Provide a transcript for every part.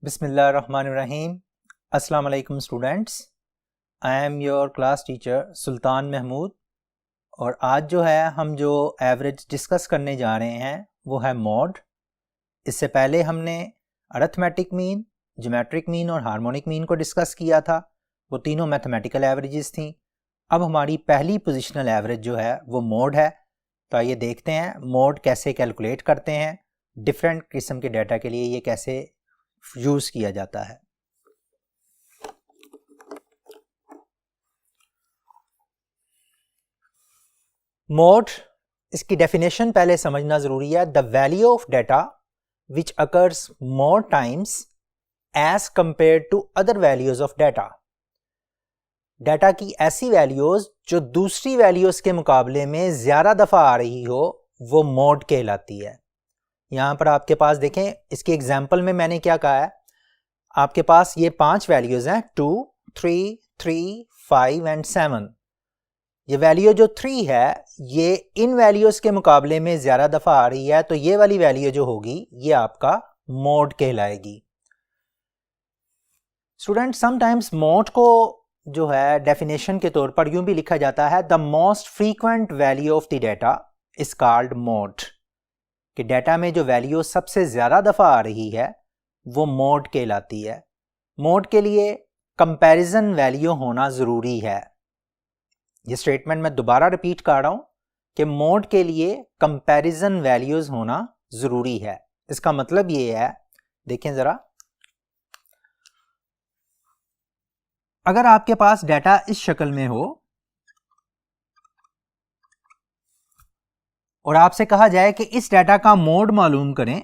बिस्मिल्लाहिर्रहमानिर्रहीम। अस्सलाम वालेकुम students, I am your class teacher Sultan Mahmood. और आज जो है हम जो एवरेज डिस्कस करने जा रहे हैं वो है मॉड। इससे पहले हमने अरिथमेटिक मीन, ज्योमेट्रिक मीन और हार्मोनिक मीन को डिस्कस किया था। वो तीनों मैथमेटिकल एवरेजेस थी। अब हमारी पहली पोजिशनल एवरेज जो है वो मॉड है। तो आइए देखते हैं मॉड कैसे कैलकुलेट करते हैं, डिफरेंट किस्म के डाटा के लिए ये कैसे यूज़ किया जाता है। मॉड, इसकी डेफिनेशन पहले समझना ज़रूरी है। The value of data which occurs more times as compare to other values of data. Data की ऐसी वैल्यूज जो दूसरी वैल्यूज के मुकाबले में ज़्यादा दफ़ा आ रही हो वो मॉड कहलाती है। यहाँ पर आपके पास देखें, इसके एग्जाम्पल में मैंने क्या कहा है, आपके पास ये 5 वैल्यूज हैं 2, 3, 3, 5 एंड 7। ये वैल्यू जो 3 है ये इन वैल्यूज के मुकाबले में ज़्यादा दफ़ा आ रही है, तो ये वाली वैल्यू जो होगी ये आपका मॉड कहलाएगी। स्टूडेंट, समटाइम्स मॉड को जो है डेफिनेशन के तौर पर यूं भी लिखा जाता है, the most frequent value of the data is called mod. कि डाटा में जो वैल्यू सबसे ज़्यादा दफ़ा आ रही है वो मॉड कहलाती है। मॉड के लिए कंपैरिजन वैल्यू होना ज़रूरी है। ये स्टेटमेंट मैं दोबारा रिपीट कर रहा हूं कि मॉड के लिए कंपैरिजन वैल्यूज होना ज़रूरी है। इसका मतलब ये है, देखें ज़रा, अगर आपके पास डाटा इस शक्ल में हो और आपसे कहा जाए कि इस डाटा का मोड मालूम करें,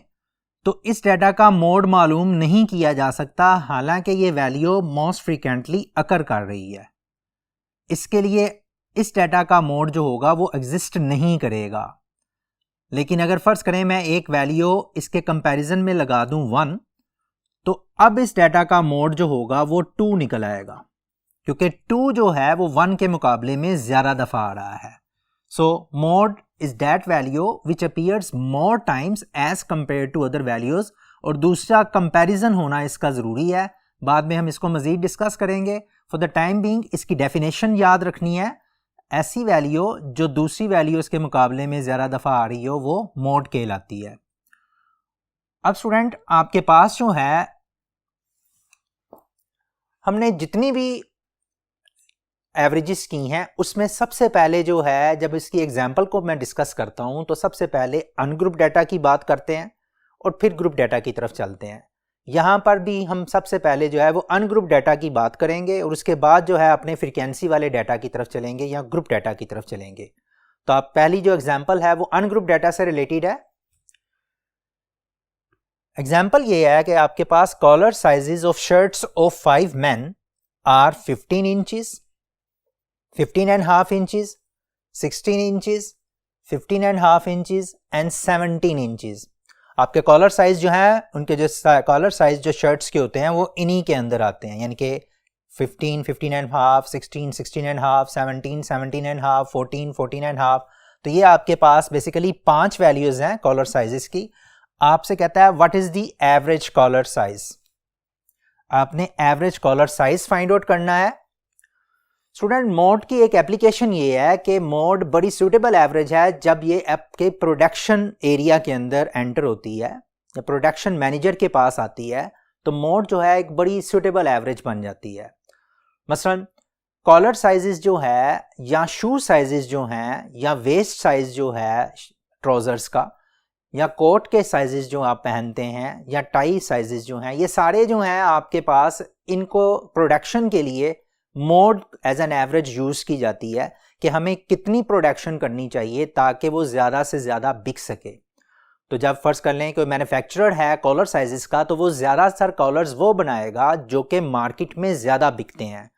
तो इस डाटा का मोड मालूम नहीं किया जा सकता, हालांकि ये वैल्यू मोस्ट फ्रीक्वेंटली अकर कर रही है। इसके लिए इस डाटा का मोड जो होगा वो एग्जिस्ट नहीं करेगा। लेकिन अगर फ़र्ज करें मैं एक वैल्यू इसके कंपैरिजन में लगा दूं 1, तो अब इस डाटा का मोड जो होगा वो 2 निकल आएगा, क्योंकि 2 जो है वो 1 के मुकाबले में ज़्यादा दफ़ा आ रहा है। सो mode is that value which appears more times as compared to other values। और दूसरा कंपैरिजन होना इसका ज़रूरी है, बाद में हम इसको मज़ीद डिस्कस करेंगे। फॉर द टाइम बीइंग इसकी डेफिनेशन याद रखनी है, ऐसी वैल्यू जो दूसरी वैल्यूज़ के मुकाबले में ज़्यादा दफ़ा आ रही हो वो मोड कहलाती है। अब स्टूडेंट, आपके पास जो है, हमने जितनी भी एवरेजेस की हैं उसमें सबसे पहले जो है, जब इसकी एग्जांपल को मैं डिस्कस करता हूं तो सबसे पहले अनग्रुप डाटा की बात करते हैं और फिर ग्रुप डाटा की तरफ चलते हैं। यहां पर भी हम सबसे पहले जो है वो अनग्रुप डाटा की बात करेंगे और उसके बाद जो है अपने फ्रीक्वेंसी वाले डाटा की तरफ चलेंगे या ग्रुप डाटा की तरफ चलेंगे। तो आप पहली जो एग्जाम्पल है वो अनग्रुप डाटा से रिलेटेड है। एग्जाम्पल ये है कि आपके पास collar sizes of shirts of 5 men are 15 inches, 15.5 inches, 16 inches, 15.5 inches and 17 inches। आपके कॉलर साइज जो है, उनके जो कॉलर साइज जो शर्ट्स के होते हैं वो इन्हीं के अंदर आते हैं, यानी कि 15, 15.5, 16, 16.5, 17, 17.5, 14, 14.5। तो ये आपके पास बेसिकली 5 वैल्यूज हैं कॉलर साइजेस की। आपसे कहता है what is the average collar size. आपने average collar size find out करना है। स्टूडेंट, मोड की एक एप्लीकेशन ये है कि मोड बड़ी सूटेबल एवरेज है जब ये आपके प्रोडक्शन एरिया के अंदर एंटर होती है या प्रोडक्शन मैनेजर के पास आती है, तो मोड जो है एक बड़ी सूटेबल एवरेज बन जाती है। मसलन कॉलर साइजेस जो है या शू साइजेस जो हैं या वेस्ट साइज जो है ट्राउज़र्स का, या कोट के साइजेस जो आप पहनते हैं या टाई साइजेस जो हैं, ये सारे जो हैं आपके पास, इनको प्रोडक्शन के लिए mode as an average use की जाती है कि हमें कितनी प्रोडक्शन करनी चाहिए ताकि वो ज़्यादा से ज़्यादा बिक सके। तो जब फ़र्ज़ कर लें कोई मैन्युफैक्चरर है कॉलर साइजेस का, तो वो ज़्यादातर कॉलर्स वो बनाएगा जो कि मार्केट में ज़्यादा बिकते हैं,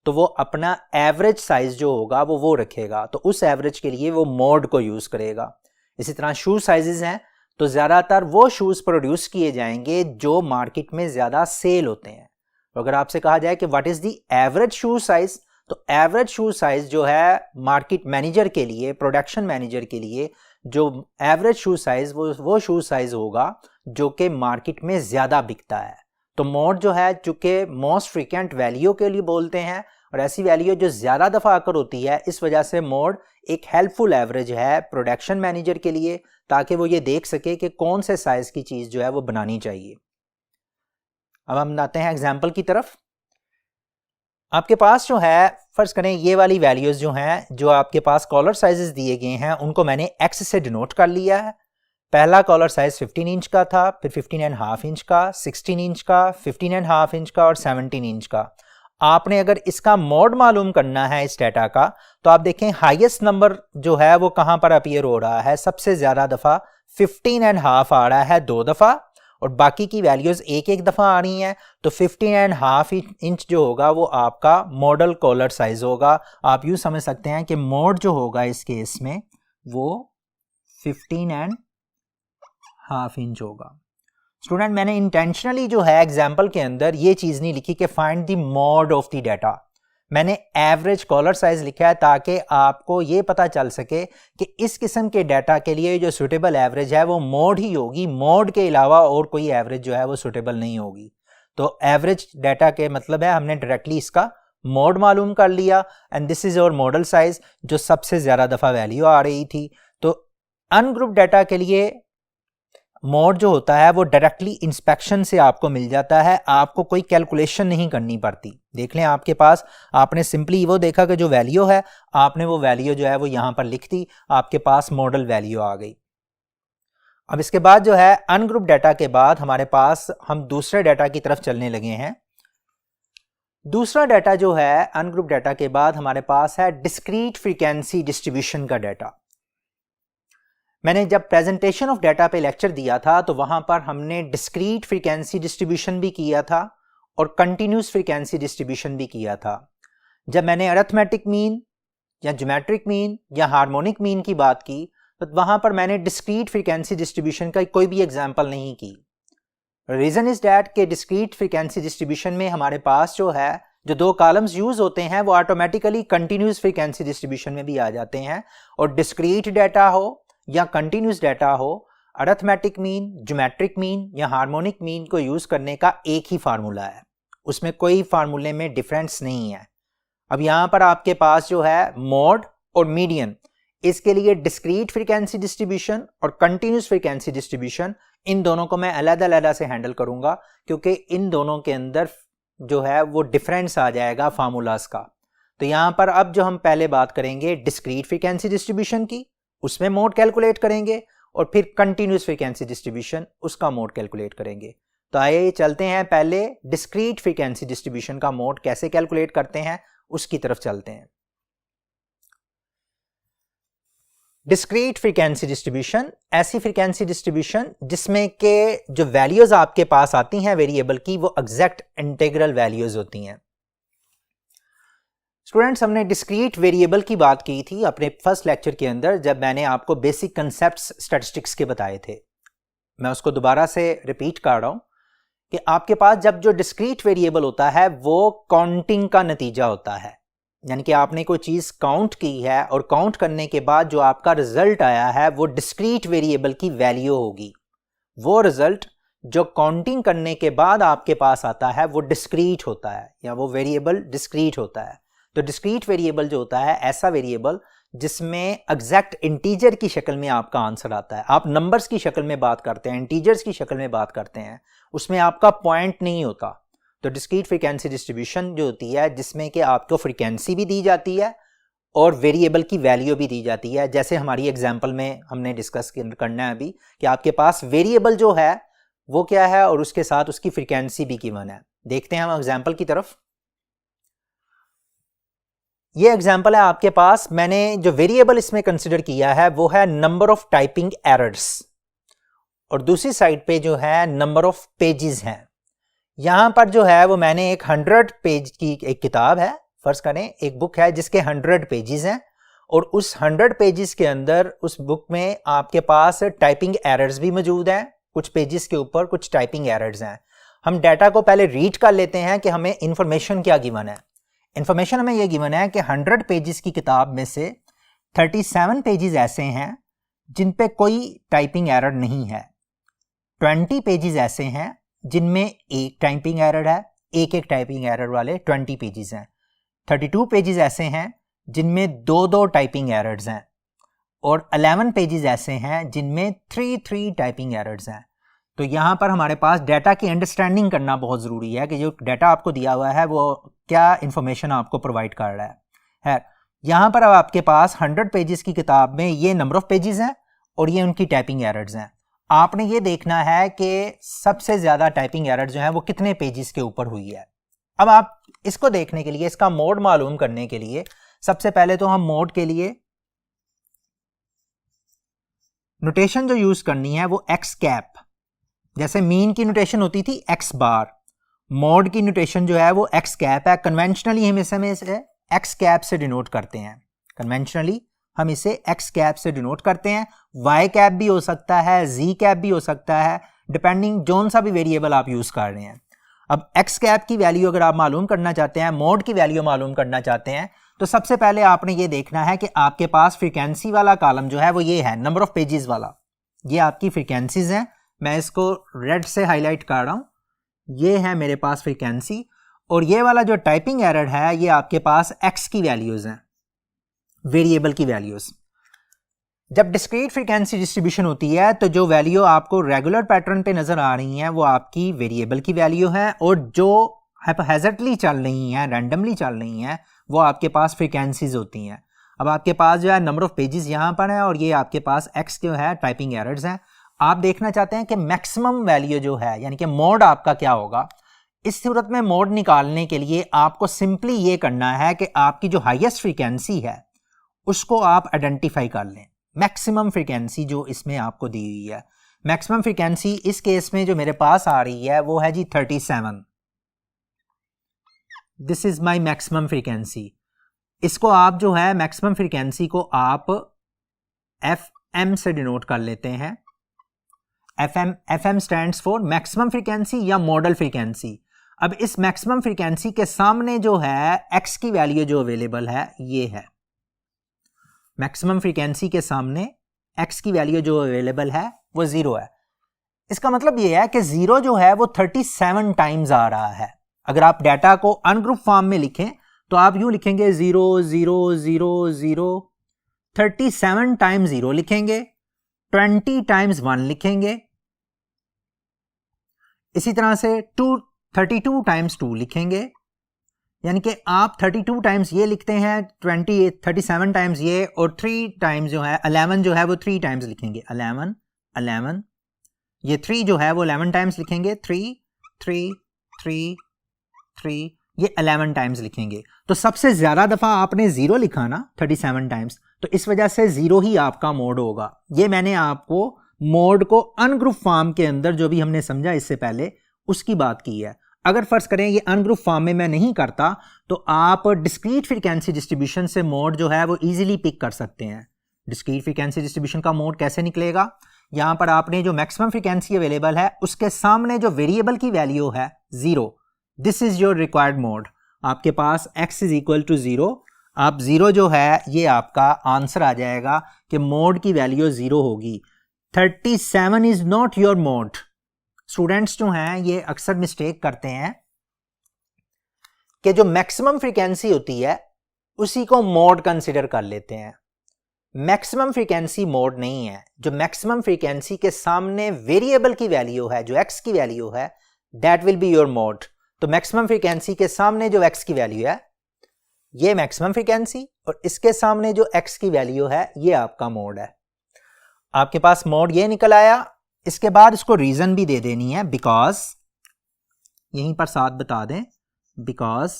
तो वो अपना एवरेज साइज़ जो होगा वो रखेगा, तो उस एवरेज के लिए वो मोड को यूज़ करेगा। इसी तरह शू साइजेस हैं, तो ज़्यादातर वो शूज़ प्रोड्यूस किए जाएंगे जो मार्केट में ज़्यादा सेल होते हैं। तो अगर आपसे कहा जाए कि what is the average shoe size, तो एवरेज शू साइज जो है मार्केट मैनेजर के लिए, प्रोडक्शन मैनेजर के लिए जो एवरेज शू साइज वो शू साइज होगा जो कि मार्केट में ज़्यादा बिकता है। तो मोड जो है चूंकि मोस्ट फ्रीक्वेंट वैल्यू के लिए बोलते हैं और ऐसी वैल्यू जो ज़्यादा दफ़ा आकर होती है, इस वजह से मोड एक हेल्पफुल एवरेज है प्रोडक्शन मैनेजर के लिए, ताकि वो ये देख सके कि कौन से साइज़ की चीज़ जो है वो बनानी चाहिए। अब हम आते हैं एग्जाम्पल की तरफ। आपके पास जो है, फर्ज करें ये वाली वैल्यूज़ जो हैं, जो आपके पास कॉलर साइजेस दिए गए हैं, उनको मैंने एक्स से डिनोट कर लिया है। पहला कॉलर साइज 15 इंच का था, फिर 15.5 इंच का, 16 इंच का, 15.5 इंच का और 17 इंच का। आपने अगर इसका मोड मालूम करना है इस डाटा का, तो आप देखें हाईएस्ट नंबर जो है वो कहां पर अपीयर हो रहा है। सबसे ज्यादा दफा 15.5 आ रहा है 2 दफा, और बाकी की वैल्यूज एक एक दफा आ रही हैं। तो 15.5 इंच जो होगा वो आपका मॉडल कॉलर साइज होगा। आप यूं समझ सकते हैं कि मोड जो होगा इस केस में वो 15.5 इंच होगा। स्टूडेंट, मैंने इंटेंशनली जो है एग्जाम्पल के अंदर ये चीज़ नहीं लिखी कि find the mode of the data. मैंने एवरेज कॉलर साइज लिखा है ताकि आपको ये पता चल सके कि इस किस्म के डाटा के लिए जो सुटेबल एवरेज है वो मोड ही होगी, मोड के अलावा और कोई एवरेज जो है वो सुटेबल नहीं होगी। तो एवरेज डाटा के मतलब है हमने डायरेक्टली इसका मोड मालूम कर लिया, एंड दिस इज और मॉडल साइज जो सबसे ज़्यादा दफ़ा वैल्यू आ रही थी। तो अनग्रुप डाटा के लिए मोड जो होता है वो डायरेक्टली इंस्पेक्शन से आपको मिल जाता है, आपको कोई कैलकुलेशन नहीं करनी पड़ती। देख लें आपके पास, आपने सिंपली वो देखा कि जो वैल्यू है, आपने वो वैल्यू जो है वो यहां पर लिख दी, आपके पास मॉडल वैल्यू आ गई। अब इसके बाद जो है अनग्रुप डाटा के बाद हमारे पास हम दूसरे डाटा की तरफ चलने लगे हैं। दूसरा डाटा जो है अनग्रुप डाटा के बाद हमारे पास है डिस्क्रीट फ्रीक्वेंसी डिस्ट्रीब्यूशन का डाटा। मैंने जब प्रेजेंटेशन ऑफ डाटा पे लेक्चर दिया था तो वहां पर हमने डिस्क्रीट फ्रीक्वेंसी डिस्ट्रीब्यूशन भी किया था और कंटिन्यूस फ्रीक्वेंसी डिस्ट्रीब्यूशन भी किया था। जब मैंने अरिथमेटिक मीन या ज्योमेट्रिक मीन या हार्मोनिक मीन की बात की तो वहां पर मैंने डिस्क्रीट फ्रीक्वेंसी डिस्ट्रीब्यूशन का कोई भी एग्जाम्पल नहीं की। रीजन इज डैट के डिस्क्रीट फ्रीक्वेंसी डिस्ट्रीब्यूशन में हमारे पास जो है जो 2 कॉलम्स यूज होते हैं वो ऑटोमेटिकली कंटिन्यूस फ्रीक्वेंसी डिस्ट्रीब्यूशन में भी आ जाते हैं। और डिस्क्रीट डाटा हो या कंटिन्यूस डाटा हो, अरिथमेटिक मीन, ज्योमेट्रिक मीन या हार्मोनिक मीन को यूज करने का एक ही फार्मूला है, उसमें कोई फार्मूले में डिफरेंस नहीं है। अब यहां पर आपके पास जो है मोड और मीडियन, इसके लिए डिस्क्रीट फ्रीक्वेंसी डिस्ट्रीब्यूशन और कंटिन्यूस फ्रीक्वेंसी डिस्ट्रीब्यूशन, इन दोनों को मैं अलग-अलग से हैंडल करूंगा क्योंकि इन दोनों के अंदर जो है वो डिफरेंस आ जाएगा फार्मूलाज का। तो यहां पर अब जो हम पहले बात करेंगे डिस्क्रीट फ्रीक्वेंसी डिस्ट्रीब्यूशन की, उसमें मोड कैलकुलेट करेंगे, और फिर कंटिन्यूस फ्रीक्वेंसी डिस्ट्रीब्यूशन उसका मोड कैलकुलेट करेंगे। तो आइए चलते हैं पहले डिस्क्रीट फ्रीक्वेंसी डिस्ट्रीब्यूशन का मोड कैसे कैलकुलेट करते हैं उसकी तरफ चलते हैं। डिस्क्रीट फ्रीक्वेंसी डिस्ट्रीब्यूशन ऐसी फ्रीक्वेंसी डिस्ट्रीब्यूशन जिसमें के जो वैल्यूज आपके पास आती हैं वेरिएबल की वो एग्जैक्ट इंटीग्रल वैल्यूज होती हैं। स्टूडेंट्स, हमने डिस्क्रीट वेरिएबल की बात की थी अपने फर्स्ट लेक्चर के अंदर जब मैंने आपको बेसिक कंसेप्ट्स स्टैटिस्टिक्स के बताए थे। मैं उसको दोबारा से रिपीट कर रहा हूं कि आपके पास जब जो डिस्क्रीट वेरिएबल होता है वो काउंटिंग का नतीजा होता है, यानी कि आपने कोई चीज़ काउंट की है और काउंट करने के बाद जो आपका रिजल्ट आया है वो डिस्क्रीट वेरिएबल की वैल्यू होगी। वो रिजल्ट जो काउंटिंग करने के बाद आपके पास आता है वो डिस्क्रीट होता है, या वो वेरिएबल डिस्क्रीट होता है। तो डिस्क्रीट वेरिएबल जो होता है ऐसा वेरिएबल जिसमें एग्जैक्ट इंटीजर की शक्ल में आपका आंसर आता है। आप नंबर्स की शक्ल में बात करते हैं, इंटीजर्स की शक्ल में बात करते हैं, उसमें आपका पॉइंट नहीं होता। तो डिस्क्रीट फ्रीक्वेंसी डिस्ट्रीब्यूशन जो होती है जिसमें कि आपको फ्रीक्वेंसी भी दी जाती है और वेरिएबल की वैल्यू भी दी जाती है, जैसे हमारी एग्जाम्पल में हमने डिस्कस करना है अभी कि आपके पास वेरिएबल जो है वो क्या है और उसके साथ उसकी फ्रीक्वेंसी भी गिवन है। देखते हैं हम एग्जाम्पल की तरफ। ये एग्जाम्पल है आपके पास, मैंने जो वेरिएबल इसमें कंसिडर किया है वो है नंबर ऑफ टाइपिंग एरर्स, और दूसरी साइड पे जो है नंबर ऑफ पेजेस हैं। यहां पर जो है वो मैंने एक 100 पेज की एक किताब है, फर्ज करें एक बुक है जिसके 100 पेजेस हैं, और उस 100 पेजेस के अंदर उस बुक में आपके पास टाइपिंग एरर्स भी मौजूद हैं, कुछ पेजेस के ऊपर कुछ टाइपिंग एरर्स हैं। हम डाटा को पहले रीड कर लेते हैं कि हमें इंफॉर्मेशन क्या गिवन है। इंफॉर्मेशन हमें यह गिवन है कि 100 पेजेस की किताब में से 37 पेजेस ऐसे हैं जिन पे कोई टाइपिंग एरर नहीं है, 20 पेजेस ऐसे हैं जिनमें एक टाइपिंग एरर है, एक टाइपिंग एरर वाले 20 पेजेस हैं। 32 पेजेस ऐसे हैं जिनमें दो टाइपिंग एरर्स हैं, और 11 पेजेस ऐसे हैं जिनमें 3 टाइपिंग एरर्स हैं। तो यहाँ पर हमारे पास डाटा की अंडरस्टैंडिंग करना बहुत ज़रूरी है कि जो डाटा आपको दिया हुआ है वो क्या इंफॉर्मेशन आपको प्रोवाइड कर रहा है। यहाँ पर अब आपके पास 100 पेजेस की किताब में ये नंबर ऑफ पेजेस हैं और ये उनकी टाइपिंग एरर्स हैं। आपने ये देखना है कि सबसे ज़्यादा टाइपिंग एरर जो है वो कितने पेजेस के ऊपर हुई है। अब आप इसको देखने के लिए, इसका मोड मालूम करने के लिए, सबसे पहले तो हम मोड के लिए नोटेशन जो यूज करनी है वो एक्स कैप, जैसे मीन की नोटेशन होती थी एक्स बार, मोड की नोटेशन जो है वो एक्स कैप है। कन्वेंशनली हम इसे एक्स कैप से डिनोट करते हैं, कन्वेंशनली हम इसे एक्स कैप से डिनोट करते हैं। वाई कैप भी हो सकता है, जी कैप भी हो सकता है, डिपेंडिंग जोन सा भी वेरिएबल आप यूज कर रहे हैं। अब एक्स कैप की वैल्यू अगर आप मालूम करना चाहते हैं, मोड की वैल्यू मालूम करना चाहते हैं, तो सबसे पहले आपने ये देखना है कि आपके पास फ्रीक्वेंसी वाला कॉलम जो है वो ये है, नंबर ऑफ पेजेस वाला, ये आपकी फ्रीक्वेंसीज हैं। मैं इसको रेड से हाईलाइट कर रहा हूं, ये है मेरे पास फ्रीक्वेंसी, और ये वाला जो टाइपिंग एरर है ये आपके पास एक्स की वैल्यूज हैं, वेरिएबल की वैल्यूज। जब डिस्क्रीट फ्रीक्वेंसी डिस्ट्रीब्यूशन होती है तो जो वैल्यू आपको रेगुलर पैटर्न पे नजर आ रही हैं वो आपकी वेरिएबल की वैल्यू है, और जो हैपोहैज़र्डली चल रही हैं, रैंडमली चल रही हैं, वो आपके पास फ्रीक्वेंसीज होती हैं। अब आपके पास जो है नंबर ऑफ पेजेस यहाँ पर है, और ये आपके पास एक्स जो है टाइपिंग एरर्स हैं। आप देखना चाहते हैं कि मैक्सिमम वैल्यू जो है, यानी कि मोड आपका क्या होगा। इस सूरत में मोड निकालने के लिए आपको सिंपली ये करना है कि आपकी जो हाईएस्ट फ्रीक्वेंसी है उसको आप आइडेंटिफाई कर लें। मैक्सिमम फ्रीक्वेंसी जो इसमें आपको दी हुई है, मैक्सिमम फ्रीक्वेंसी इस केस में जो मेरे पास आ रही है वो है जी 37। This is my maximum frequency. इसको आप जो है मैक्सिमम फ्रीक्वेंसी को आप FM से डिनोट कर लेते हैं। FM stands for maximum frequency या मॉडल फ्रीक्वेंसी। अब इस मैक्सिमम फ्रीक्वेंसी के सामने जो है एक्स की वैल्यू जो अवेलेबल है ये है, मैक्सिमम फ्रीक्वेंसी के सामने एक्स की वैल्यू जो अवेलेबल है वो 0 है। इसका मतलब ये है कि 0 जो है वो 37 टाइम्स आ रहा है। अगर आप डाटा को अनग्रुप फॉर्म में लिखें तो आप यूं लिखेंगे 0 0 0 0, 37 टाइम्स 0 लिखेंगे, 20 टाइम्स 1 लिखेंगे, इसी तरह से 32 टाइम्स 2 लिखेंगे, यानी कि आप 32 टाइम्स ये लिखते हैं, 37 टाइम्स ये, और 3 टाइम्स जो है 11 जो है वो 3 टाइम्स लिखेंगे, 11, ये 3 जो है वो 11 टाइम्स लिखेंगे, 3 3 3 3, ये 11 टाइम्स लिखेंगे। तो सबसे ज्यादा दफा आपने 0 लिखा ना 37 टाइम्स, तो इस वजह से 0 ही आपका मोड होगा। ये मैंने आपको मोड को अनग्रुप फॉर्म के अंदर जो भी हमने समझा इससे पहले उसकी बात की है। अगर फर्ज करें ये अनग्रुप फॉर्म में मैं नहीं करता तो आप डिस्क्रीट फ्रीक्वेंसी डिस्ट्रीब्यूशन से मोड जो है वो इजीली पिक कर सकते हैं। डिस्क्रीट फ्रीक्वेंसी डिस्ट्रीब्यूशन का मोड कैसे निकलेगा, यहां पर आपने जो मैक्सिमम फ्रीक्वेंसी अवेलेबल है उसके सामने जो वेरिएबल की वैल्यू है 0, this is your required mode. आपके पास x इज इक्वल टू 0, आप 0 जो है ये आपका आंसर आ जाएगा कि मोड की वैल्यू 0 होगी। 37 is not your mode. Students जो हैं ये अक्सर मिस्टेक करते हैं कि जो मैक्सिमम फ्रीक्वेंसी होती है उसी को मोड कंसिडर कर लेते हैं। मैक्सिमम फ्रीक्वेंसी मोड नहीं है। जो मैक्सिमम फ्रीक्वेंसी के सामने वेरिएबल की वैल्यू है, जो x की वैल्यू है, that will be your mode. तो मैक्सिमम फ्रीक्वेंसी के सामने जो x की वैल्यू है ये मैक्सिमम फ्रीक्वेंसी, और इसके सामने जो x की वैल्यू है ये आपका मोड है। आपके पास मोड ये निकल आया। इसके बाद इसको रीजन भी दे देनी है, बिकॉज, यहीं पर साथ बता दें, because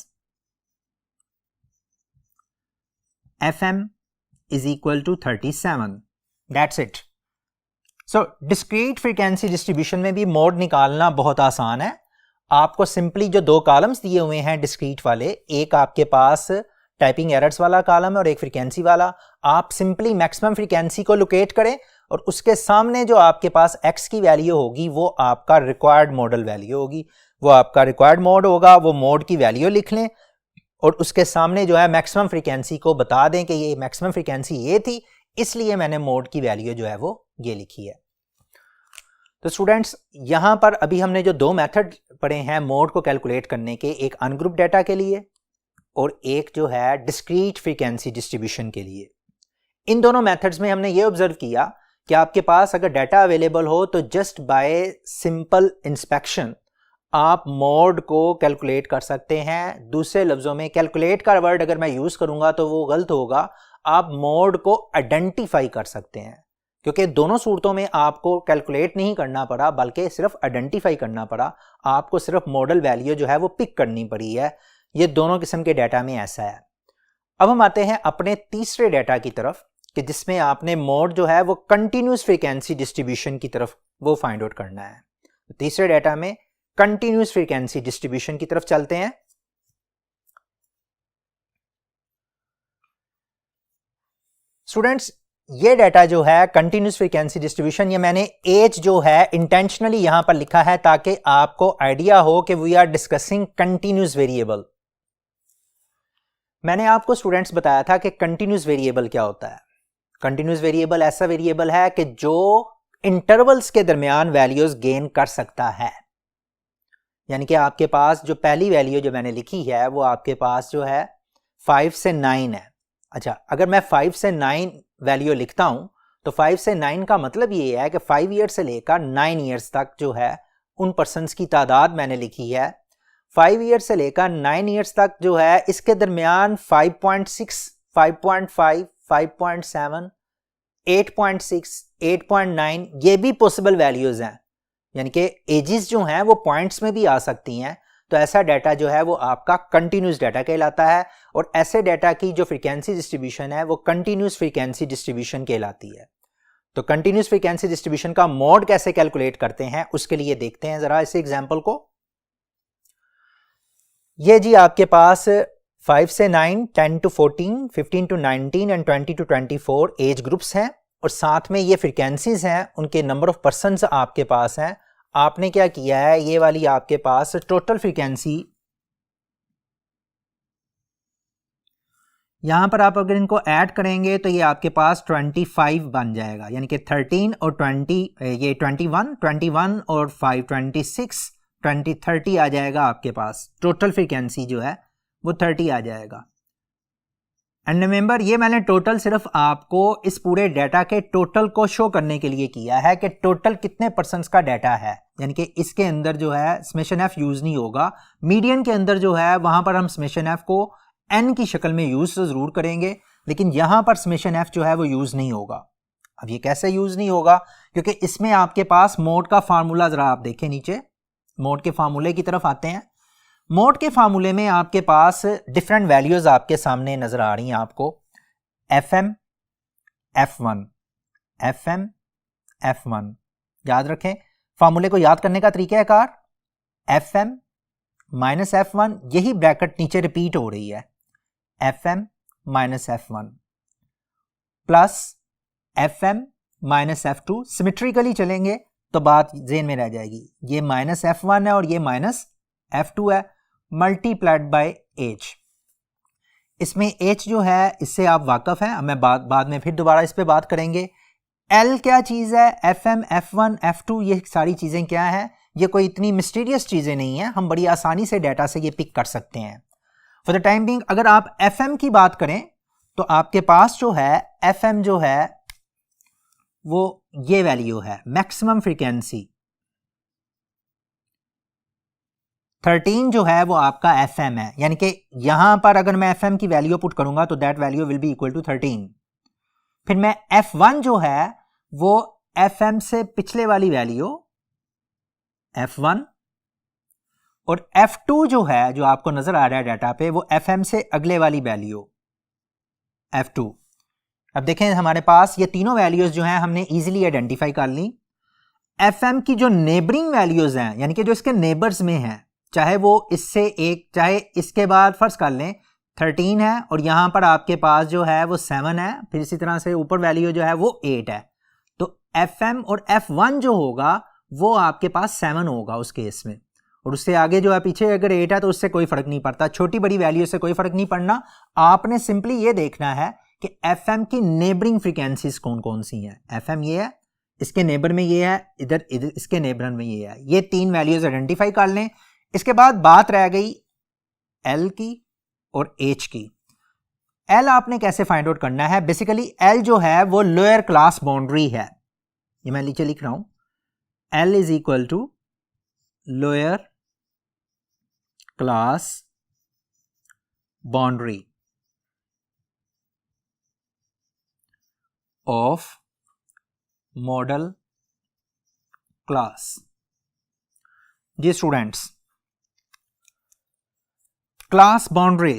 FM is equal to 37, that's it. So discrete frequency distribution में भी मोड निकालना बहुत आसान है। आपको सिंपली जो 2 कॉलम्स दिए हुए हैं डिस्क्रीट वाले, एक आपके पास टाइपिंग एरर्स वाला कॉलम है और एक फ्रीक्वेंसी वाला, आप सिंपली मैक्सिमम फ्रीक्वेंसी को लोकेट करें और उसके सामने जो आपके पास x की वैल्यू होगी वो आपका रिक्वायर्ड मॉडल वैल्यू होगी, वो आपका रिक्वायर्ड मोड होगा। वो मोड की वैल्यू लिख लें और उसके सामने जो है मैक्सिमम फ्रीक्वेंसी को बता दें कि ये मैक्सिमम फ्रीक्वेंसी ये थी, इसलिए मैंने मोड की वैल्यू जो है वो ये लिखी है। तो स्टूडेंट्स यहाँ पर अभी हमने जो दो मेथड पढ़े हैं मोड को कैलकुलेट करने के, एक अनग्रुप डाटा के लिए और एक जो है डिस्क्रीट फ्रीक्वेंसी डिस्ट्रीब्यूशन के लिए। इन दोनों मेथड्स में हमने ये ऑब्जर्व किया कि आपके पास अगर डाटा अवेलेबल हो तो जस्ट बाय सिंपल इंस्पेक्शन आप मोड को कैलकुलेट कर सकते हैं। दूसरे लफ्ज़ों में कैलकुलेट का वर्ड अगर मैं यूज़ करूँगा तो वो गलत होगा, आप मोड को आइडेंटिफाई कर सकते हैं, क्योंकि दोनों सूरतों में आपको कैलकुलेट नहीं करना पड़ा बल्कि सिर्फ आइडेंटिफाई करना पड़ा, आपको सिर्फ मॉडल वैल्यू जो है वो पिक करनी पड़ी है। ये दोनों किस्म के डाटा में ऐसा है। अब हम आते हैं अपने तीसरे डाटा की तरफ कि जिसमें आपने मोड जो है वो कंटिन्यूस फ्रीक्वेंसी डिस्ट्रीब्यूशन की तरफ वो फाइंड आउट करना है। तो तीसरे डाटा में कंटिन्यूस फ्रीक्वेंसी डिस्ट्रीब्यूशन की तरफ चलते हैं। स्टूडेंट्स ये डाटा जो है कंटिन्यूस फ्रीक्वेंसी डिस्ट्रीब्यूशन, ये मैंने एज जो है इंटेंशनली यहां पर लिखा है ताकि आपको आइडिया हो कि we are discussing continuous variable. मैंने आपको स्टूडेंट्स बताया था कि कंटिन्यूस वेरिएबल क्या होता है। कंटिन्यूस वेरिएबल ऐसा वेरिएबल है कि जो इंटरवल्स के दरमियान वैल्यूज गेन कर सकता है। यानी कि आपके पास जो पहली वैल्यू जो मैंने लिखी है वो आपके पास जो है 5 से 9 है। अच्छा, अगर मैं 5 से 9 वैल्यू लिखता हूं तो 5 से 9 का मतलब ये है कि 5 ईयर से लेकर 9 ईयर्स तक जो है उन पर्सन्स की तादाद मैंने लिखी है। 5 ईयर से लेकर 9 ईयर्स तक जो है इसके दरमियान 5.6, 5.5, 5.7, 8.6, 8.9 ये भी पॉसिबल वैल्यूज हैं, यानी कि एजेस जो हैं वो पॉइंट्स में भी आ सकती हैं। तो ऐसा डाटा जो है वो आपका कंटिन्यूस डाटा कहलाता है और ऐसे डाटा की जो फ्रीक्वेंसी डिस्ट्रीब्यूशन है वो कंटिन्यूस फ्रीक्वेंसी डिस्ट्रीब्यूशन कहलाती है। तो कंटिन्यूस फ्रीक्वेंसी डिस्ट्रीब्यूशन का मोड कैसे कैलकुलेट करते हैं उसके लिए देखते हैं जरा इस एग्जांपल को। ये जी आपके पास 5 से 9, 10 to 14, 15 to 19 and 20 to 24 age groups हैं और साथ में ये फ्रीक्वेंसीज हैं, उनके नंबर ऑफ पर्सन्स आपके पास हैं। आपने क्या किया है, ये वाली आपके पास टोटल फ्रीक्वेंसी, यहां पर आप अगर इनको ऐड करेंगे तो ये आपके पास 25 बन जाएगा, यानी कि 13 और 20 ये 21 और 5 26 20 30 आ जाएगा आपके पास। टोटल फ्रीक्वेंसी जो है वो 30 आ जाएगा। एंड रिमेंबर ये मैंने टोटल सिर्फ आपको इस पूरे डाटा के टोटल को शो करने के लिए किया है कि टोटल कितने परसेंट्स का डाटा है, यानी कि इसके अंदर जो है समेशन एफ यूज नहीं होगा। मीडियन के अंदर जो है वहां पर हम समेशन एफ को एन की शक्ल में यूज तो जरूर करेंगे, लेकिन यहां पर समेशन एफ जो है वो यूज नहीं होगा। अब ये कैसे यूज नहीं होगा, क्योंकि इसमें आपके पास मोड का फार्मूला जरा आप देखें नीचे, मोड के फार्मूले की तरफ आते हैं। मोड के फार्मूले में आपके पास डिफरेंट वैल्यूज आपके सामने नजर आ रही हैं आपको, FM, F1, FM, F1। याद रखें फार्मूले को याद करने का तरीका है कार, FM माइनस F1, यही ब्रैकेट नीचे रिपीट हो रही है, FM minus F1 plus FM minus F2। Symmetrically चलेंगे तो बात जेन में रह जाएगी, ये माइनस F1 है और ये माइनस F2 है, मल्टीप्लाइड बाय एच। इसमें एच जो है इससे आप वाकफ हैं, मैं बाद में फिर दोबारा इस पे बात करेंगे। एल क्या चीज है, FM, F1, F2 ये सारी चीजें क्या है, ये कोई इतनी मिस्टीरियस चीजें नहीं है, हम बड़ी आसानी से डाटा से ये पिक कर सकते हैं। फॉर द टाइम बिंग अगर आप FM की बात करें तो आपके पास जो है FM जो है वो ये वैल्यू है, मैक्सिमम फ्रीक्वेंसी 13 जो है वो आपका FM है, यानी कि यहां पर अगर मैं FM की वैल्यू पुट करूंगा तो that value will be equal to 13। फिर मैं F1 जो है वो FM से पिछले वाली वैल्यू F1 और F2 जो है जो आपको नजर आ रहा है डाटा पे वो FM से अगले वाली वैल्यू F2। अब देखें हमारे पास ये तीनों वैल्यूज जो हैं हमने इजीली आइडेंटिफाई कर ली। FM की जो नेबरिंग वैल्यूज हैं, यानी कि जो इसके नेबर्स में हैं, चाहे वो इससे एक, चाहे इसके बाद फर्ज कर लें 13 है और यहां पर आपके पास जो है वो 7 है, फिर इसी तरह से ऊपर वैल्यू जो है वो 8 है, तो FM और F1 जो होगा वो आपके पास 7 होगा उस केस में, और उससे आगे जो है पीछे अगर 8 है तो उससे कोई फर्क नहीं पड़ता, छोटी बड़ी वैल्यू से कोई फर्क नहीं पड़ना। आपने सिंपली ये देखना है कि FM की नेबरिंग फ्रीक्वेंसीज कौन कौन सी हैं। FM ये है, इसके नेबर में ये है, इधर इधर इसके नेबर में ये है। ये 3 वैल्यूज आइडेंटिफाई कर लें। इसके बाद बात रह गई L की और H की। L आपने कैसे फाइंड आउट करना है? बेसिकली L जो है वो लोअर क्लास बाउंड्री है। ये मैं नीचे लिख रहा हूं, L is equal to lower class boundary of modal class. जी students, class boundary,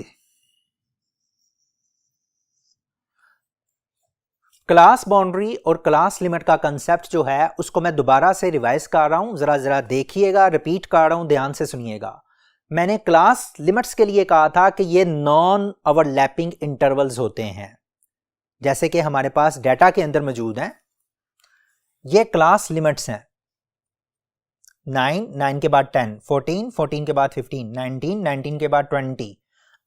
class boundary और क्लास लिमिट का कंसेप्ट जो है उसको मैं दोबारा से रिवाइज कर रहा हूं। जरा देखिएगा, रिपीट कर रहा हूं, ध्यान से सुनिएगा। मैंने क्लास लिमिट्स के लिए कहा था कि ये नॉन ओवरलैपिंग इंटरवल्स होते हैं, जैसे कि हमारे पास डाटा के अंदर मौजूद हैं। ये क्लास लिमिट्स हैं। 9 के बाद 10, 14 के बाद 15, 19 के बाद 20।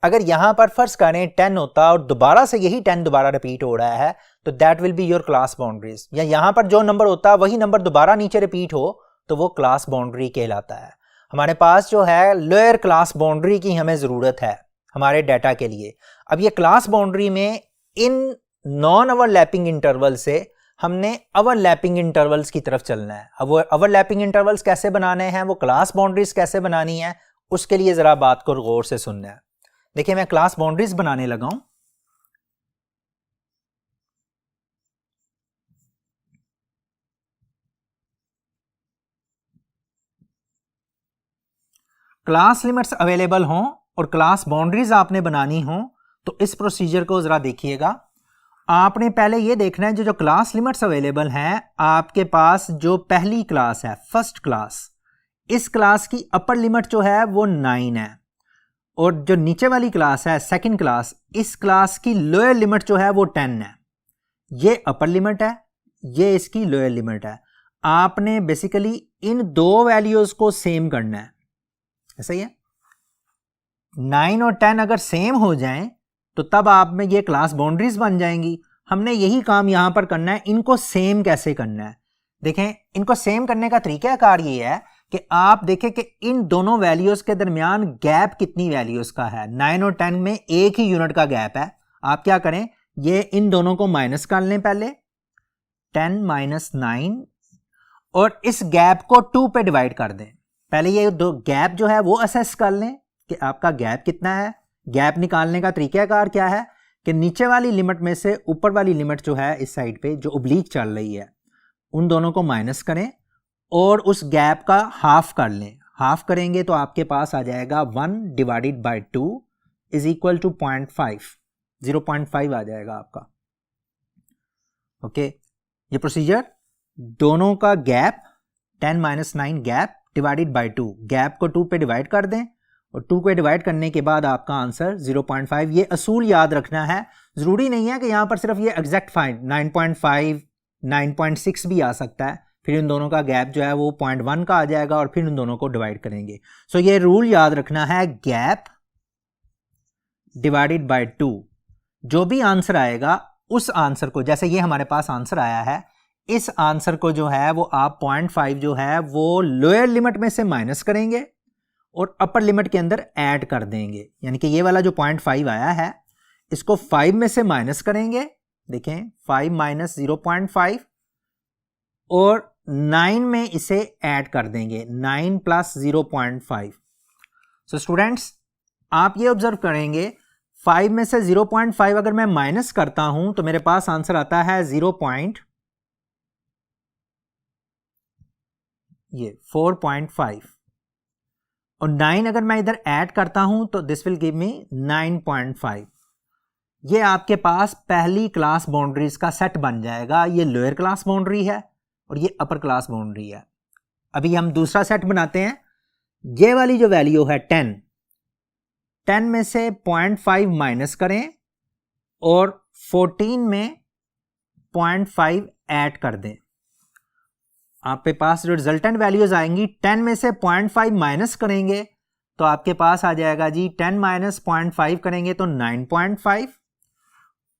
अगर यहां पर फर्ज करें 10 होता और दोबारा से यही 10 दोबारा रिपीट हो रहा है तो that will be your class boundaries. या यहां पर जो नंबर होता है वही नंबर दोबारा नीचे रिपीट हो तो वो क्लास बाउंड्री कहलाता है। हमारे पास जो है लोअर क्लास बाउंड्री की हमें जरूरत है हमारे डाटा के लिए। अब ये क्लास बाउंड्री में इन नॉन ओवरलैपिंग इंटरवल से हमने ओवरलैपिंग इंटरवल्स की तरफ चलना है। अब वो ओवरलैपिंग इंटरवल्स कैसे बनाने हैं, वो क्लास बाउंड्रीज कैसे बनानी है, उसके लिए जरा बात को गौर से सुनना है। देखिए मैं क्लास बाउंड्रीज बनाने लगा हूं। क्लास लिमिट्स अवेलेबल हों और क्लास बाउंड्रीज आपने बनानी हो तो इस प्रोसीजर को जरा देखिएगा। आपने पहले ये देखना है जो क्लास लिमिट्स अवेलेबल हैं, आपके पास जो पहली क्लास है फर्स्ट क्लास, इस क्लास की अपर लिमिट जो है वो 9 है और जो नीचे वाली क्लास है सेकंड क्लास, इस क्लास की लोअर लिमिट जो है वो 10 है। ये अपर लिमिट है, ये इसकी लोअर लिमिट है। आपने बेसिकली इन दो वैल्यूज को सेम करना है। ऐसा ही है, 9 और 10 अगर सेम हो जाएं तो तब आप में ये क्लास बाउंड्रीज बन जाएंगी। हमने यही काम यहां पर करना है। इनको सेम कैसे करना है देखें। इनको सेम करने का तरीकाकार ये है कि आप देखें कि इन दोनों वैल्यूज के दरमियान गैप कितनी वैल्यूज का है। 9 और 10 में एक ही यूनिट का गैप है। आप क्या करें, ये इन दोनों को माइनस कर लें पहले, 10 - 9, और इस गैप को 2 पे डिवाइड कर दें। पहले ये दो गैप जो है वो असेस कर लें कि आपका गैप कितना है। गैप निकालने का तरीकाकार क्या है कि नीचे वाली लिमिट में से ऊपर वाली लिमिट जो है इस साइड पे जो ओब्लीक चल रही है उन दोनों को माइनस करें और उस गैप का हाफ कर लें। हाफ करेंगे तो आपके पास आ जाएगा 1 divided by 2 is equal to 0.5, 0.5 आ जाएगा आपका। ओके, ये प्रोसीजर दोनों का gap 10 - 9 gap divided by 2, gap को 2 पे डिवाइड कर दें और 2 पे डिवाइड करने के बाद आपका आंसर 0.5। ये असूल याद रखना है। जरूरी नहीं है कि यहां पर सिर्फ ये एग्जैक्ट फाइंड 9.5, 9.6 भी आ सकता है। फिर इन दोनों का गैप जो है वो 0.1 का आ जाएगा और फिर इन दोनों को डिवाइड करेंगे। सो ये रूल याद रखना है, गैप डिवाइडेड बाय 2। जो भी आंसर आएगा उस आंसर को, जैसे ये हमारे पास आंसर आया है, इस आंसर को जो है वो आप 0.5 जो है वो लोअर लिमिट में से माइनस करेंगे और अपर लिमिट के अंदर ऐड कर देंगे। यानी कि ये वाला जो 0.5 आया है इसको 5 में से माइनस करेंगे। देखें 5 - 0.5 और 9 में इसे ऐड कर देंगे, 9 + 0.5। सो स्टूडेंट्स आप ये ऑब्जर्व करेंगे 5 में से 0.5 अगर मैं माइनस करता हूं तो मेरे पास आंसर आता है 4.5 और 9 अगर मैं इधर ऐड करता हूं तो दिस विल गिव मी 9.5। ये आपके पास पहली क्लास बाउंड्रीज का सेट बन जाएगा। ये लोअर क्लास बाउंड्री है और ये अपर क्लास बाउंड्री है। अभी हम दूसरा सेट बनाते हैं। ये वाली जो वैल्यू है 10 में से 0.5 माइनस करें और 14 में 0.5 ऐड कर दें। आपके पास जो रिजल्टेंट वैल्यूज आएंगी 10 में से 0.5 माइनस करेंगे तो आपके पास आ जाएगा जी 10 - 0.5 करेंगे तो 9.5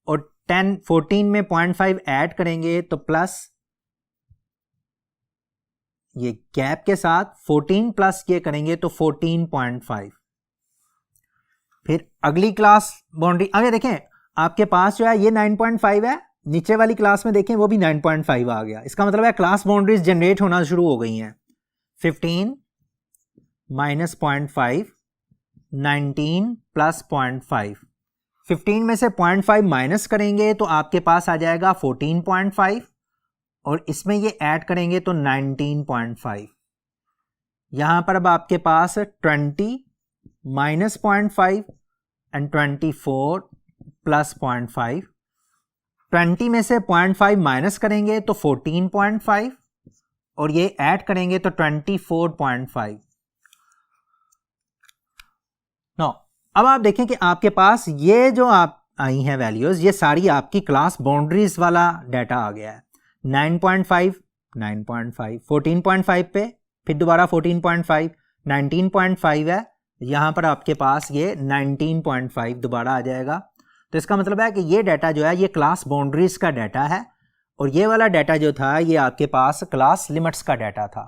और 14 में 0.5 ऐड करेंगे तो प्लस ये गैप के साथ 14 प्लस ये करेंगे तो 14.5। फिर अगली क्लास बाउंड्री आगे देखें, आपके पास जो है ये 9.5 है, नीचे वाली क्लास में देखें वो भी 9.5 आ गया। इसका मतलब है क्लास बाउंड्रीज जनरेट होना शुरू हो गई हैं। 15 माइनस 0.5, 19 प्लस 0.5। 15 में से 0.5 माइनस करेंगे तो आपके पास आ जाएगा 14.5 और इसमें ये ऐड करेंगे तो 19.5। यहां पर अब आपके पास 20 माइनस 0.5 एंड 24 प्लस 0.5। 20 में से 0.5 माइनस करेंगे तो 14.5 और ये ऐड करेंगे तो 24.5। नो अब आप देखें कि आपके पास ये जो आप आई हैं वैल्यूज, ये सारी आपकी क्लास बाउंड्रीज वाला डाटा आ गया है। 9.5 9.5 14.5 पे, फिर दोबारा 14.5 19.5 है, यहां पर आपके पास ये 19.5 दोबारा आ जाएगा। तो इसका मतलब है कि ये डाटा जो है ये क्लास बाउंड्रीज का डाटा है और ये वाला डाटा जो था ये आपके पास क्लास लिमिट्स का डाटा था।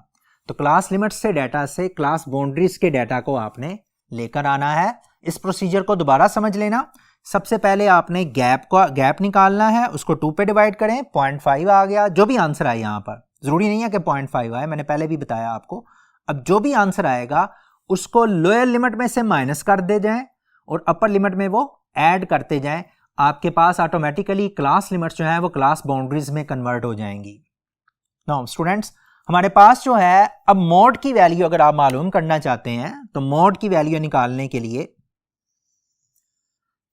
तो क्लास लिमिट्स से डाटा से क्लास बाउंड्रीज के डाटा को आपने लेकर आना है। इस प्रोसीजर को दोबारा समझ लेना। सबसे पहले आपने गैप निकालना है, उसको 2 पे डिवाइड करें, 0.5 आ गया। जो भी आंसर आए यहाँ पर जरूरी नहीं है कि 0.5 आए, मैंने पहले भी बताया आपको। अब जो भी आंसर आएगा उसको लोअर लिमिट में से माइनस कर दे जाएं और अपर लिमिट में वो ऐड करते जाएं। आपके पास ऑटोमेटिकली क्लास लिमिट्स जो है वो क्लास बाउंड्रीज में कन्वर्ट हो जाएंगी। नाउ स्टूडेंट्स, हमारे पास जो है अब मोड की वैल्यू अगर आप मालूम करना चाहते हैं तो मोड की वैल्यू निकालने के लिए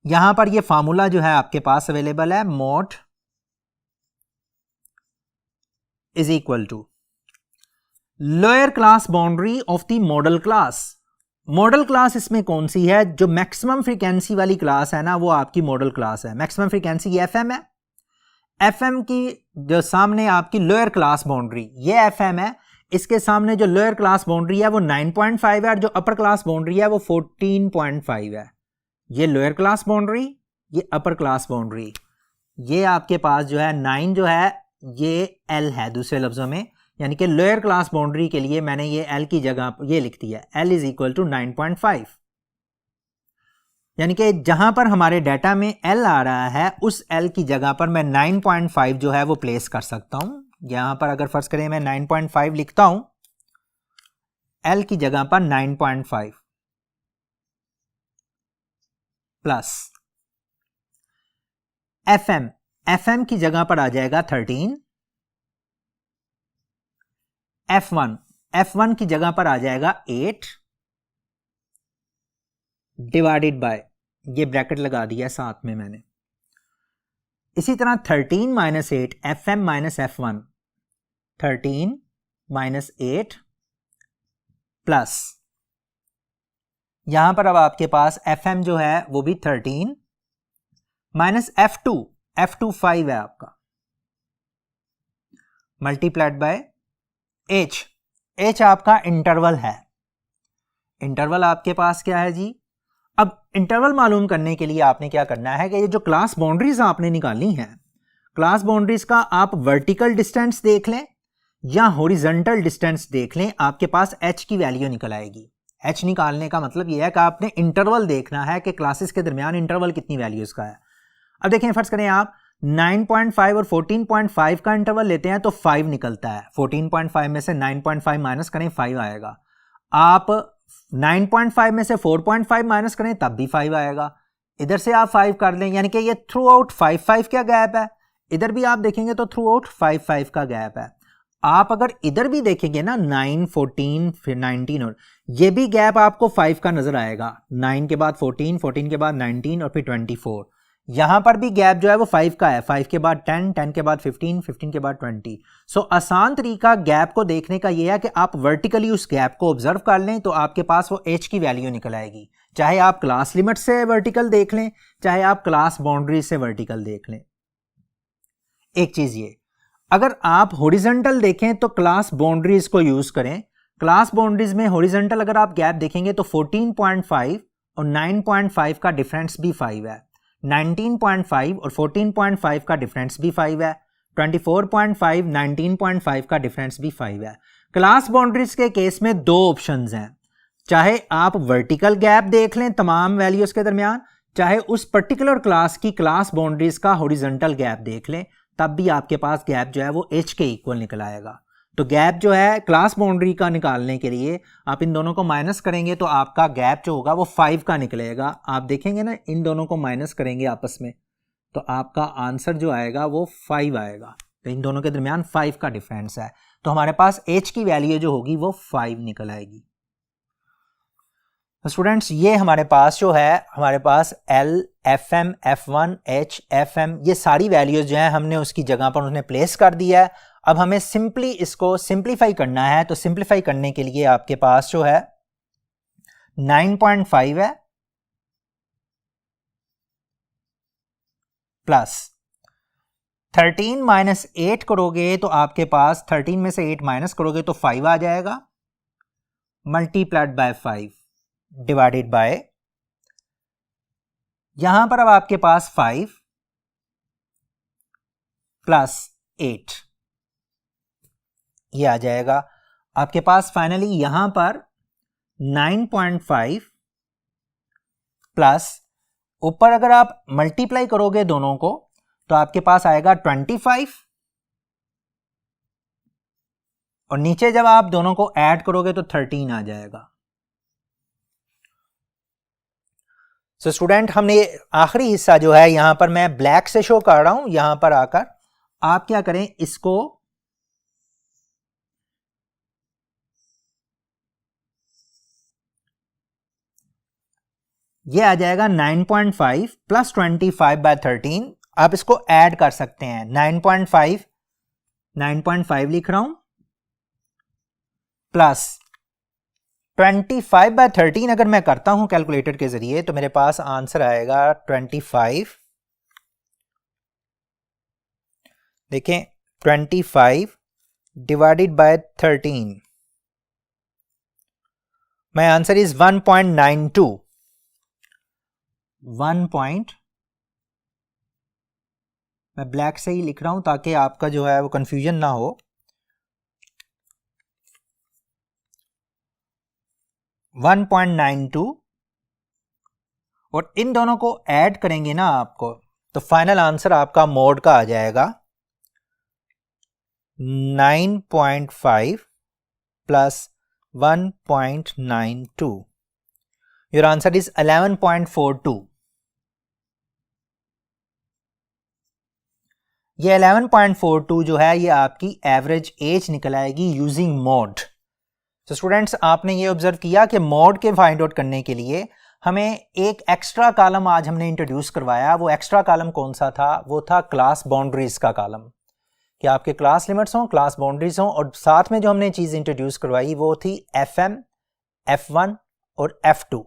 यहां पर ये फार्मूला जो है आपके पास अवेलेबल है। Mode is equal to lower class boundary of the modal class. Modal class इसमें कौन सी है? जो मैक्सिमम फ्रीक्वेंसी वाली क्लास है ना वो आपकी मॉडल क्लास है। मैक्सिमम फ्रीक्वेंसी ये एफएम है। एफएम की जो सामने आपकी लोअर क्लास बाउंड्री ये एफएम है, इसके सामने जो लोअर क्लास बाउंड्री है वो 9.5 है और जो अपर क्लास बाउंड्री है वो 14.5 है। ये लोअर क्लास बाउंड्री, ये अपर क्लास बाउंड्री। ये आपके पास जो है 9 जो है ये एल है दूसरे लफ्जों में, यानी कि लोअर क्लास बाउंड्री के लिए मैंने ये एल की जगह ये लिख दिया, एल इज इक्वल टू 9.5। यानी कि जहां पर हमारे डाटा में एल आ रहा है उस एल की जगह पर मैं 9.5 जो है वो प्लेस कर सकता हूं। यहां पर अगर फर्ज करें मैं 9.5 लिखता हूं, एल की जगह पर 9.5 प्लस एफएम, एफएम की जगह पर आ जाएगा 13। F1, F1 की जगह पर आ जाएगा 8 डिवाइडेड बाय, ये ब्रैकेट लगा दिया साथ में मैंने। इसी तरह 13 minus 8 FM minus F1, 13 minus 8 plus यहां पर अब आपके पास FM जो है वो भी 13 माइनस F2, F2 5 है आपका, मल्टीप्लाइड बाय H, H आपका इंटरवल है। इंटरवल आपके पास क्या है जी? अब इंटरवल मालूम करने के लिए आपने क्या करना है कि ये जो क्लास बाउंड्रीज आपने निकालनी है, क्लास बाउंड्रीज का आप वर्टिकल डिस्टेंस देख लें या हॉरिजॉन्टल डिस्टेंस देख लें, आपके पास H की वैल्यू निकल आएगी। H निकालने का मतलब यह है कि आपने इंटरवल देखना है कि क्लासेस के दरमियान इंटरवल कितनी वैल्यूज का है। अब देखें, फर्ज करें आप 9.5 और 14.5 का इंटरवल लेते हैं तो 5 निकलता है। 14.5 में से 9.5 माइनस करें 5 आएगा। आप 9.5 में से 4.5 माइनस करें तब भी 5 आएगा। इधर से आप 5 कर लें, यानी कि ये थ्रू आउट 5 का गैप है। इधर भी आप देखेंगे तो थ्रू आउट 5 का गैप है। आप अगर इधर भी देखेंगे ना 9, 14 फिर 19 और ये भी गैप आपको 5 का नजर आएगा। 9 के बाद 14, 14 के बाद 19 और फिर 24। यहां पर भी गैप जो है वो 5 का है। 5 के बाद 10, 10 के बाद 15, 15 के बाद 20। सो आसान तरीका गैप को देखने का यह है कि आप वर्टिकली उस गैप को ऑब्जर्व कर लें तो आपके पास वो H की वैल्यू निकल आएगी। चाहे आप क्लास लिमिट से वर्टिकल देख लें, चाहे आप क्लास बाउंड्री से वर्टिकल देख लें। एक चीज ये, अगर आप हॉरिजॉन्टल देखें तो क्लास बाउंड्रीज को यूज करें। क्लास बाउंड्रीज में हॉरिजॉन्टल अगर आप गैप देखेंगे तो 14.5 और 9.5 का डिफरेंस भी 5 है। 19.5 और 14.5 का डिफरेंस भी 5 है। 24.5, 19.5 का डिफरेंस भी 5 है। क्लास बाउंड्रीज के केस में दो ऑप्शंस हैं, चाहे आप वर्टिकल गैप देख लें तमाम वैल्यूज के दरमियान, चाहे उस पर्टिकुलर क्लास की क्लास बाउंड्रीज का हॉरिजॉन्टल गैप देख लें, तब भी आपके पास गैप जो है वो h के इक्वल निकल आएगा। तो गैप जो है क्लास बाउंड्री का निकालने के लिए आप इन दोनों को माइनस करेंगे तो आपका गैप जो होगा वो 5 का निकलेगा। आप देखेंगे ना, इन दोनों को माइनस करेंगे आपस में तो आपका आंसर जो आएगा वो 5 आएगा। तो इन दोनों के दरमियान 5 का डिफरेंस है, तो हमारे पास h की वैल्यू जो होगी वो 5 निकल आएगी। तो स्टूडेंट्स ये हमारे पास जो है, हमारे पास L, FM, F1, H, FM ये सारी वैल्यूज जो है हमने उसकी जगह पर उसने प्लेस कर दिया है। अब हमें सिंपली इसको सिंप्लीफाई करना है, तो सिंप्लीफाई करने के लिए आपके पास जो है 9.5 है प्लस 13 माइनस 8 करोगे तो आपके पास 13 में से 8 माइनस करोगे तो 5 आ जाएगा, मल्टीप्लाइड बाय 5 डिवाइडेड बाय, यहां पर अब आपके पास 5 प्लस 8 ये आ जाएगा आपके पास। फाइनली यहां पर 9.5 प्लस ऊपर अगर आप मल्टीप्लाई करोगे दोनों को तो आपके पास आएगा 25 और नीचे जब आप दोनों को ऐड करोगे तो 13 आ जाएगा। सो स्टूडेंट हमने आखिरी हिस्सा जो है यहां पर मैं ब्लैक से शो कर रहा हूं, यहां पर आकर आप क्या करें, इसको ये आ जाएगा 9.5 प्लस 25 बाय 13, आप इसको ऐड कर सकते हैं। 9.5 लिख रहा हूं प्लस 25 बाय 13 अगर मैं करता हूं कैलकुलेटर के जरिए तो मेरे पास आंसर आएगा 25, देखें 25 divided by 13, my answer is 1.92। मैं ब्लैक से ही लिख रहा हूं ताकि आपका जो है वो कंफ्यूजन ना हो। 1.92 और इन दोनों को ऐड करेंगे ना आपको तो फाइनल आंसर आपका मोड का आ जाएगा 9.5 प्लस 1.92, योर आंसर इज 11.42। ये 11.42 जो है ये आपकी एवरेज एज निकल आएगी यूजिंग मोड। तो स्टूडेंट्स आपने ये ऑब्जर्व किया कि मोड के फाइंड आउट करने के लिए हमें एक एक्स्ट्रा कॉलम आज हमने इंट्रोड्यूस करवाया। वो एक्स्ट्रा कॉलम कौन सा था? वो था क्लास बाउंड्रीज का कॉलम, कि आपके क्लास लिमिट्स हों, क्लास बाउंड्रीज हों, और साथ में जो हमने चीज़ इंट्रोड्यूस करवाई वो थी FM, F1 और F2।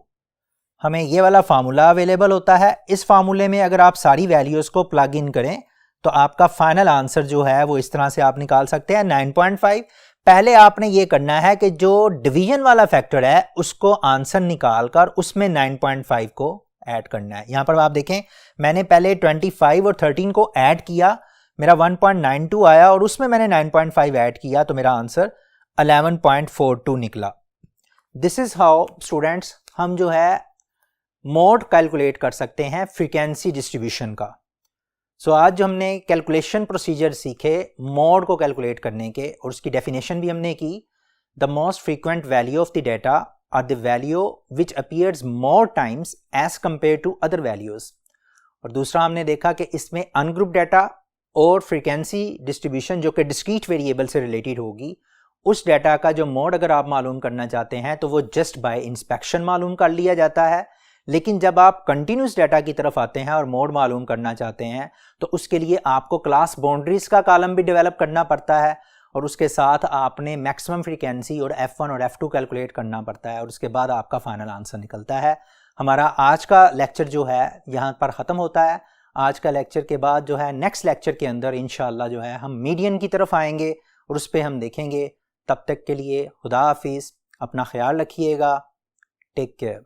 हमें ये वाला फार्मूला अवेलेबल होता है, इस फार्मूले में अगर आप सारी वैल्यूज़ को प्लग इन करें तो आपका फाइनल आंसर जो है वो इस तरह से आप निकाल सकते हैं 9.5। पहले आपने ये करना है कि जो डिवीजन वाला फैक्टर है उसको आंसर निकालकर उसमें 9.5 को ऐड करना है। यहां पर आप देखें मैंने पहले 25 और 13 को ऐड किया, मेरा 1.92 आया और उसमें मैंने 9.5 ऐड किया तो मेरा आंसर 11.42 निकला। दिस इज हाउ स्टूडेंट्स हम जो है मोड कैलकुलेट कर सकते हैं फ्रीक्वेंसी डिस्ट्रीब्यूशन का। सो आज जो हमने कैलकुलेशन प्रोसीजर सीखे मोड को कैलकुलेट करने के और उसकी डेफिनेशन भी हमने की। The most frequent value of the data are the value which appears more times as compare to other values. और दूसरा हमने देखा कि इसमें अनग्रुप डाटा और फ्रीक्वेंसी डिस्ट्रीब्यूशन जो कि डिस्क्रीट वेरिएबल से रिलेटेड होगी, उस डाटा का जो मोड अगर आप मालूम करना चाहते हैं तो वो जस्ट बाय इंस्पेक्शन मालूम कर लिया जाता है। लेकिन जब आप कंटिन्यूस डाटा की तरफ आते हैं और मोड मालूम करना चाहते हैं तो उसके लिए आपको क्लास बाउंड्रीज का कॉलम भी डेवलप करना पड़ता है और उसके साथ आपने मैक्सिमम फ्रीक्वेंसी और F1 और F2 कैलकुलेट करना पड़ता है और उसके बाद आपका फाइनल आंसर निकलता है। हमारा आज का लेक्चर जो है यहाँ पर ख़त्म होता है। आज का लेक्चर के बाद जो है नेक्स्ट लेक्चर के अंदर इंशाल्लाह जो है हम मीडियन की तरफ आएंगे और उस पर हम देखेंगे। तब तक के लिए खुदा हाफिज़, अपना ख्याल रखिएगा, टेक केयर।